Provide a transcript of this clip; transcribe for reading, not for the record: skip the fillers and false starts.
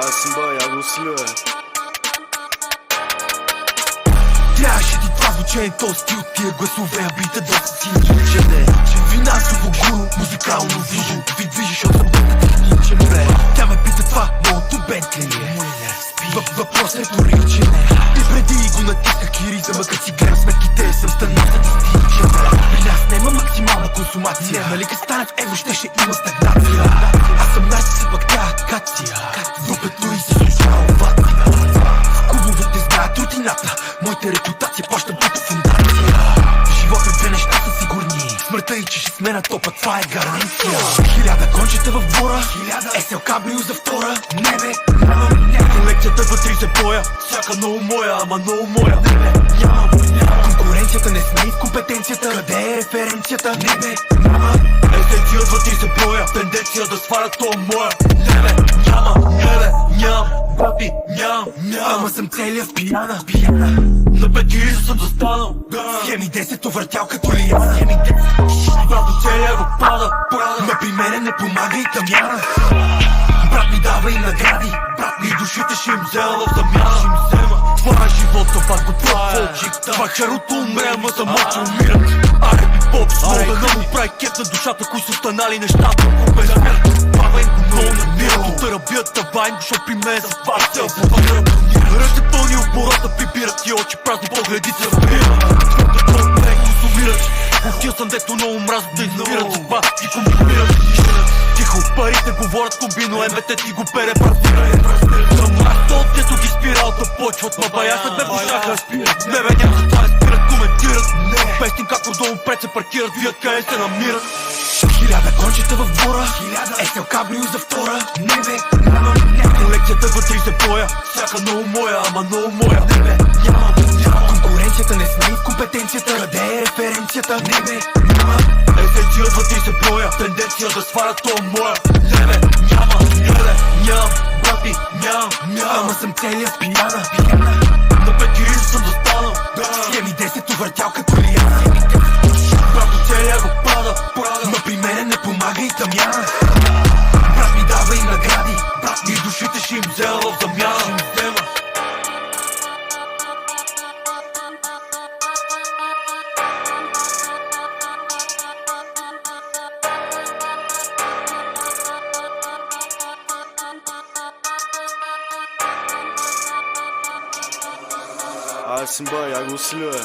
Аз съм бая, го силюе. Трябваше ти това звучение, този стил, тия гласове, а бита доста си личене. Финансово гуру, музикално вижу, ви движиш, защото съм доста техничен, бе. Тя ме пита това, моето Бентли ли е? Въпрос риторичен е. И преди го натисках и ритъма, като си гледам сметките, съм станал статистичен, бе. При нас няма максимална консумация, нали като стане в евро, ще има стагнация. Аз съм най си пък тя, Катя, дупето и се слуша овация. В клубовете знаят рутината, моята репутация плащам като фундация. В живота две неща са сигурни, смъртта и че ще сме на топа, това е гаранция. 1000 кончета в двора, СЛ кабрио за втора. Не бе, колекцията вътре се боя, всяка много моя, ама много моя. Не бе, няма война. Конкуренцията не сме в компетенцията, къде е референцията? Не бе, няма. Есенция вътре се боя, тенденция да сварят то моя. Не бе, няма, не бе, ням, баби, ням, ама съм целия в пияна. На петириза съм застанал, схеми 10 овъртял като лияна. Брато целия го пада, ма при мене не помага и тамяна. Брат ми дава и награди, и душите ще им взема в замяна. Това е живота, пак го пробва. Това чарото умре, ама само че умират. Ареби поп, слова да му прави кет на душата, кои са останали нещата. Без смърт, баба им го много намират. Утъра бият тава им, защото при мен са това цел. Ръце пълни оборота, прибират и очи празни погледи се разбират. Твърдата не консумират. Отил съм дето много мразят да избират съдба и конкурират. Тихо, парите говорят комбино, МБТ ти го пере празира. Съм мрато, дето ги спирал да почват, ма баясът ме пушаха спират. Не бе, няма за това не спират, коментират. Пестим как отдолу пред се паркират, вият къде се намират. 1000 кончета в двора, СЛ кабрио за втора. Не бе, няма. Колекцията вътре се боя, всяка много моя, ама много моя. Не бе, няма. Конкуренцията не сме в компетенцията, къде е референцията? Не бе, няма. Есенция вътре се боя, тенденция да сварят то моя. Не бе, няма, не бе, ням, баби, ням, ама съм целия в пияна. На петириза съм застанал, схеми 10 овъртял като лияна. Брато целия го пада, ма при мене не помага и тамяна. Брат ми дава и награди, и душите ще им взема в замяна. Аз съм бая, го силюе.